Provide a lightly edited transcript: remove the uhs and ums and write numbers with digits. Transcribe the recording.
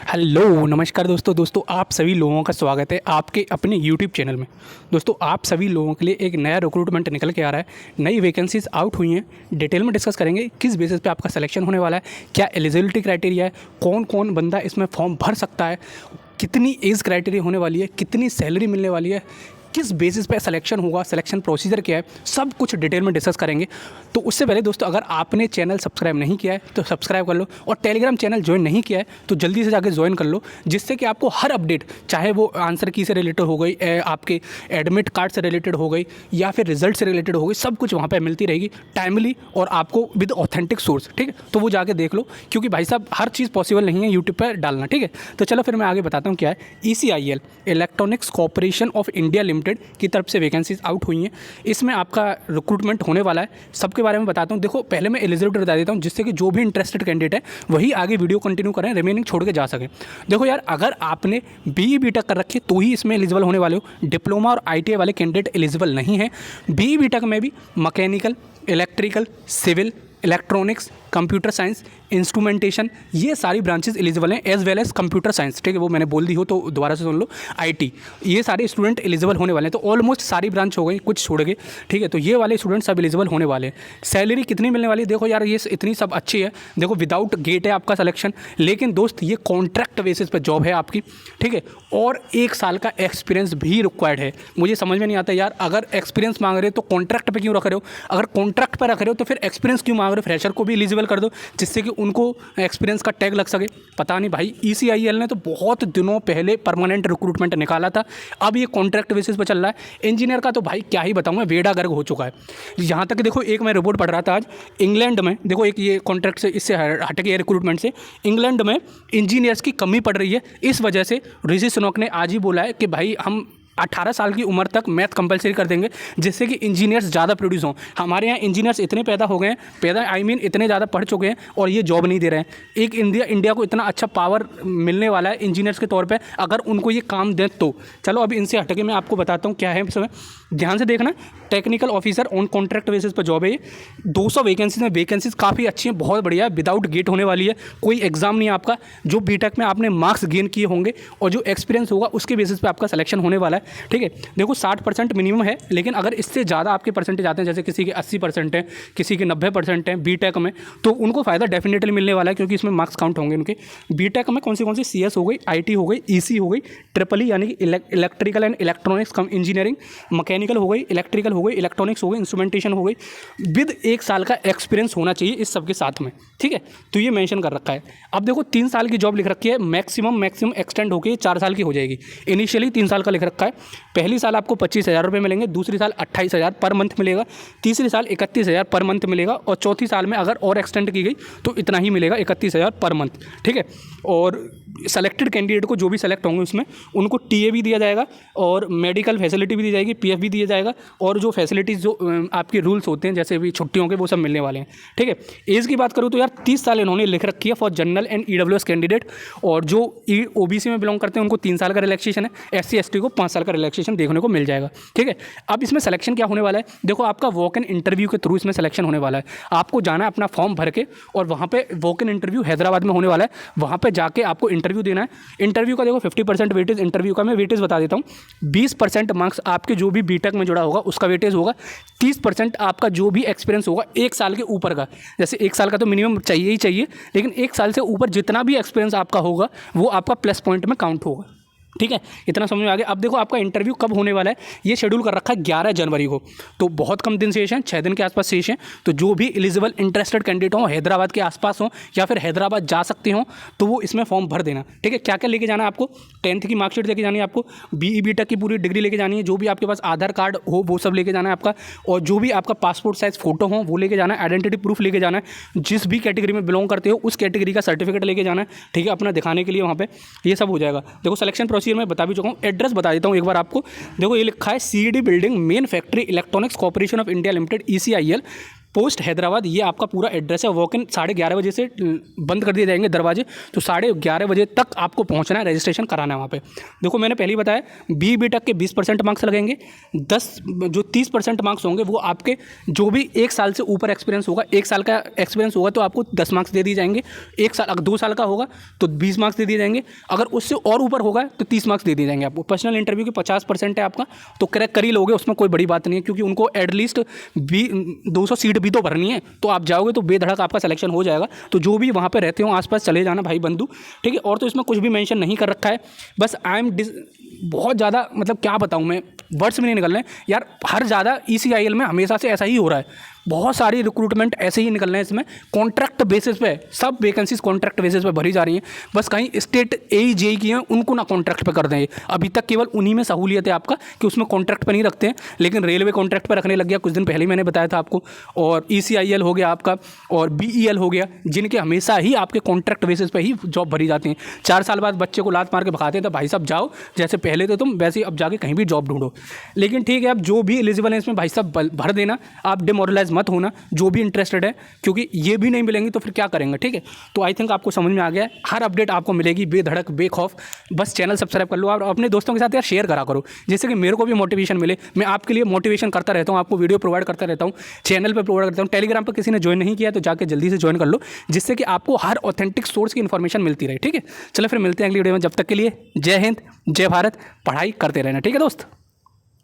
Hello नमस्कार दोस्तों आप सभी लोगों का स्वागत है आपके अपने यूट्यूब चैनल में। दोस्तों आप सभी लोगों के लिए एक नया रिक्रूटमेंट निकल के आ रहा है। नई वैकेंसीज आउट हुई हैं, डिटेल में डिस्कस करेंगे किस बेसिस पे आपका सिलेक्शन होने वाला है, क्या एलिजिबिलिटी क्राइटेरिया है, कौन कौन बंदा इसमें फॉर्म भर सकता है, कितनी एज क्राइटेरिया होने वाली है, कितनी सैलरी मिलने वाली है, किस बेसिस पे सिलेक्शन होगा, सिलेक्शन प्रोसीजर क्या है, सब कुछ डिटेल में डिस्कस करेंगे। तो उससे पहले दोस्तों अगर आपने चैनल सब्सक्राइब नहीं किया है तो सब्सक्राइब कर लो, और टेलीग्राम चैनल ज्वाइन नहीं किया है तो जल्दी से जाकर ज्वाइन कर लो, जिससे कि आपको हर अपडेट, चाहे वो आंसर की से रिलेटेड हो गई, आपके एडमिट कार्ड से रिलेटेड हो गई, या फिर रिजल्ट से रिलेटेड हो गई, सब कुछ वहाँ पर मिलती रहेगी टाइमली और आपको विद ऑथेंटिक सोर्स। ठीक है, तो वो जाके देख लो, क्योंकि भाई साहब हर चीज़ पॉसिबल नहीं है यूट्यूब पर डालना। ठीक है, तो चलो फिर मैं आगे बताता हूँ क्या है। ECIL electronics corporation of India limited की तरफ से वैकेंसीज आउट हुई हैं। इसमें आपका रिक्रूटमेंट होने वाला है, सबके बारे में बताता हूँ। देखो पहले मैं एलिजिबिलिटी बता देता हूँ, जिससे कि जो भी इंटरेस्टेड कैंडिडेट है वही आगे वीडियो कंटिन्यू करें, रिमेनिंग छोड़ के जा सकें। देखो यार, अगर आपने BE BTech कर रखी है तो ही इसमें एलिजिबल होने वाले हो। डिप्लोमा और ITI वाले कैंडिडेट एलिजिबल नहीं है। BE BTech में भी mechanical, electrical, civil, electronics, computer science, instrumentation, ये सारी ब्रांचेस एलिजिबल हैं, as well as computer science. ठीक है, वो मैंने बोल दी हो तो दोबारा से सुन लो। IT, ये सारे स्टूडेंट एलिजिबल होने वाले हैं। तो ऑलमोस्ट सारी ब्रांच हो गई, कुछ छोड़ गए। ठीक है, तो ये वाले स्टूडेंट सब एलिजिबल होने वाले हैं। सैलरी कितनी मिलने वाली है? देखो यार, ये इतनी सब अच्छी है। देखो विदाउट गेट है आपका सिलेक्शन, लेकिन दोस्त ये कॉन्ट्रैक्ट बेसिस पर जॉब है आपकी। ठीक है, और 1 साल का एक्सपीरियंस भी रिक्वायर्ड है। मुझे समझ में नहीं आता यार, अगर एक्सपीरियंस मांग रहे हो तो कॉन्ट्रैक्ट पे क्यों रख रहे हो? अगर कॉन्ट्रैक्ट पर रख रहे हो तो फिर एक्सपीरियंस क्यों मांग रहे हो? फ्रेशर को भी एलिजिबल कर दो, जिससे कि उनको एक्सपीरियंस का टैग लग सके। पता नहीं भाई, ECIL ने तो बहुत दिनों पहले परमानेंट रिक्रूटमेंट निकाला था, अब ये कॉन्ट्रैक्ट बेसिस पर चल रहा है। इंजीनियर का तो भाई क्या ही बताऊँ मैं, बेड़ा गर्क हो चुका है। यहाँ तक देखो, एक मैं रिपोर्ट पढ़ रहा था आज, इंग्लैंड में देखो, एक ये कॉन्ट्रैक्ट से इससे हट के रिक्रूटमेंट से, इंग्लैंड में इंजीनियर्स की कमी पड़ रही है। इस वजह से ऋषि सुनक ने आज ही बोला है कि भाई हम 18 साल की उम्र तक मैथ कंपलसरी कर देंगे, जिससे कि इंजीनियर्स ज़्यादा प्रोड्यूस हों। हमारे यहाँ इंजीनियर्स इतने पैदा हो गए हैं, इतने ज़्यादा पढ़ चुके हैं, और ये जॉब नहीं दे रहे हैं। एक इंडिया को इतना अच्छा पावर मिलने वाला है इंजीनियर्स के तौर पे, अगर उनको ये काम दें तो। चलो अभी इनसे हटके मैं आपको बताता हूँ क्या है। इसमें ध्यान से देखना, technical officer on contract basis पर जॉब है ये। 200 वैकेंसीज में, वैकेंसीज काफ़ी अच्छी हैं, बहुत बढ़िया है। विदाउट गेट होने वाली है, कोई एग्जाम नहीं है आपका। जो BTech में आपने मार्क्स गेन किए होंगे और जो एक्सपीरियंस होगा उसके बेसिस पे आपका सिलेक्शन होने वाला है। ठीक है, देखो 60% मिनिमम है, लेकिन अगर इससे ज़्यादा आपके परसेंटेज आते हैं, जैसे किसी के 80% है, किसी के 90% हैं BTech में, तो उनको फ़ायदा डेफिनेटली मिलने वाला है, क्योंकि इसमें मार्क्स काउंट होंगे उनके। BTech में कौन सी CS हो गई, IT हो गई, EC हो गई, EEE यानी कि electrical and electronics come engineering, mechanical हो गई, इलेक्ट्रिकल हो गई, इलेक्ट्रॉनिक्स हो गई, इंस्ट्रूमेंटेशन हो गई, विद 1 साल का एक्सपीरियंस होना चाहिए इस सब के साथ में। ठीक है, तो ये मेंशन कर रखा है। अब देखो 3 साल की जॉब लिख रखी है, मैक्सिमम एक्सटेंड होकर 4 साल की हो जाएगी। इनिशियली 3 साल का लिख रखा है। पहली साल आपको 25,000 रुपये मिलेंगे, दूसरी साल 28,000 पर मंथ मिलेगा, तीसरी साल 31,000 पर मंथ मिलेगा, और चौथी साल में अगर और एक्सटेंड की गई तो इतना ही मिलेगा, 31,000 पर मंथ। ठीक है, और सेलेक्टेड कैंडिडेट को, जो भी सेलेक्ट होंगे उसमें, उनको TA भी दिया जाएगा, और मेडिकल फैसिलिटी भी दी जाएगी, PF भी दिया जाएगा, और जो फैसिलिटीज़ जो आपके रूल्स होते हैं जैसे भी छुट्टियों के, वो सब मिलने वाले हैं। ठीक है, एज की बात करूँ तो यार 30 साल इन्होंने लिख रखी है for general and EWS candidate, और जो OBC में बिलोंग करते हैं उनको 3 साल का रिलैक्सेशन है, SC ST को 5 साल का रिलैक्सेशन देखने को मिल जाएगा। ठीक है, अब इसमें सिलेक्शन क्या होने वाला है? देखो आपका वॉक इन इंटरव्यू के थ्रू इसमें सिलेक्शन होने वाला है। आपको जाना है अपना फॉर्म भर के, और वहाँ पे वॉक इन इंटरव्यू हैदराबाद में होने वाला है, वहाँ पे जाके आपको इंटरव्यू देना है। इंटरव्यू का देखो 50% वेटेज, इंटरव्यू का मैं वेटेज बता देता हूँ। 20% मार्क्स आपके जो भी BTech में जुड़ा होगा उसका वेटेज होगा, 30% आपका जो भी एक्सपीरियंस होगा 1 साल के ऊपर का, जैसे 1 साल का तो मिनिमम चाहिए ही चाहिए, लेकिन 1 साल से ऊपर जितना भी एक्सपीरियंस आपका होगा वो आपका प्लस पॉइंट में काउंट होगा। ठीक है, इतना समझ में आ गया। अब देखो आपका इंटरव्यू कब होने वाला है, ये शेड्यूल कर रखा है 11 जनवरी को, तो बहुत कम दिन शेष हैं, 6 दिन के आसपास शेष हैं। तो जो भी एलिजिबल इंटरेस्टेड कैंडिडेट हों, हैदराबाद के आसपास हों या फिर हैदराबाद जा सकते हों, तो वो इसमें फॉर्म भर देना। ठीक है, क्या क्या लेके जाना है आपको? 10th की मार्कशीट लेके जानी है आपको, BE BTech की पूरी डिग्री लेके जानी है, जो भी आपके पास आधार कार्ड हो वो सब लेके जाना है आपका, और जो भी आपका पासपोर्ट साइज फोटो हो वो लेके जाना है, आइडेंटिटी प्रूफ लेके जाना है, जिस भी कैटेगरी में बिलोंग करते हो उस कैटेगरी का सर्टिफिकेट लेके जाना है। ठीक है, अपना दिखाने के लिए वहाँ पे ये सब हो जाएगा। देखो सिलेक्शन प्रोसीजर में बता भी चुका हूँ, एड्रेस बता देता हूँ एक बार आपको। देखो ये लिखा है CED building, main factory, electronics corporation of India limited, ECIL, post Hyderabad, ये आपका पूरा एड्रेस है। वॉक इन 11:30 बजे से बंद कर दिए जाएंगे दरवाजे, तो 11:30 बजे तक आपको पहुंचना है, रजिस्ट्रेशन कराना है वहाँ पे। देखो मैंने पहले ही बताया, BTech के 20% मार्क्स लगेंगे, 30% मार्क्स होंगे वो आपके जो भी 1 साल से ऊपर एक्सपीरियंस होगा। 1 साल का एक्सपीरियंस होगा तो आपको 10 मार्क्स दे दिए जाएंगे। 1 साल, अगर 2 साल का होगा तो 20 मार्क्स दे दिए जाएंगे। अगर उससे और ऊपर होगा तो 30 मार्क्स दे दिए जाएंगे आपको। पर्सनल इंटरव्यू के 50% है आपका, तो क्रैक कर ही लोगे, उसमें कोई बड़ी बात नहीं है, क्योंकि उनको एटलीस्ट 200 सीट भी तो भरनी है। तो आप जाओगे तो बेधड़क आपका सिलेक्शन हो जाएगा। तो जो भी वहाँ पे रहते हो आसपास चले जाना भाई बंधु, ठीक है। और तो इसमें कुछ भी मेंशन नहीं कर रखा है, बस बहुत ज़्यादा, मतलब क्या बताऊँ मैं, वर्ड्स में नहीं निकल रहे हैं यार। हर ज़्यादा ECIL में हमेशा से ऐसा ही हो रहा है, बहुत सारी रिक्रूटमेंट ऐसे ही निकल रहे हैं। इसमें कॉन्ट्रैक्ट बेसिस पे सब वैकेंसीज कॉन्ट्रैक्ट बेसिस पे भरी जा रही हैं। बस कहीं स्टेट AE JE की हैं, उनको ना कॉन्ट्रैक्ट पे कर दें। अभी तक केवल उन्हीं में सहूलियत है आपका कि उसमें कॉन्ट्रैक्ट पे नहीं रखते हैं, लेकिन रेलवे कॉन्ट्रैक्ट पे रखने लग गया, कुछ दिन पहले ही मैंने बताया था आपको। और ECIL हो गया आपका, और BEL हो गया, जिनके हमेशा ही आपके कॉन्ट्रैक्ट बेसिस पे ही जॉब भरी जाती हैं। 4 साल बाद बच्चे को लात मार के भगाते हैं, तो भाई साहब जाओ, जैसे पहले थे तुम वैसे ही अब जाके कहीं भी जॉब ढूंढो। लेकिन ठीक है, अब जो भी एलिजिबल है इसमें भाई साहब भर देना, आप डिमोरलाइज मत होना, जो भी इंटरेस्टेड है, क्योंकि ये भी नहीं मिलेंगी तो फिर क्या करेंगे, ठीक है। तो आई थिंक आपको समझ में आ गया है। हर अपडेट आपको मिलेगी बेधड़क बेखौफ। बस चैनल सब्सक्राइब कर लो और अपने दोस्तों के साथ यार शेयर करा करो, जिससे कि मेरे को भी मोटिवेशन मिले। मैं आपके लिए मोटिवेशन करता रहता हूँ, आपको वीडियो प्रोवाइड करता रहता हूँ, चैनल पर प्रोवाइड करता हूँ। टेलीग्राम पर किसी ने ज्वाइन नहीं किया तो जाकर जल्दी से ज्वाइन कर लो, जिससे कि आपको हर ऑथेंटिक सोर्स की इन्फॉर्मेशन मिलती रहे, ठीक है। चलो फिर मिलते हैं अगली वीडियो में, जब तक के लिए जय हिंद, जय भारत। पढ़ाई करते रहना, ठीक है दोस्त।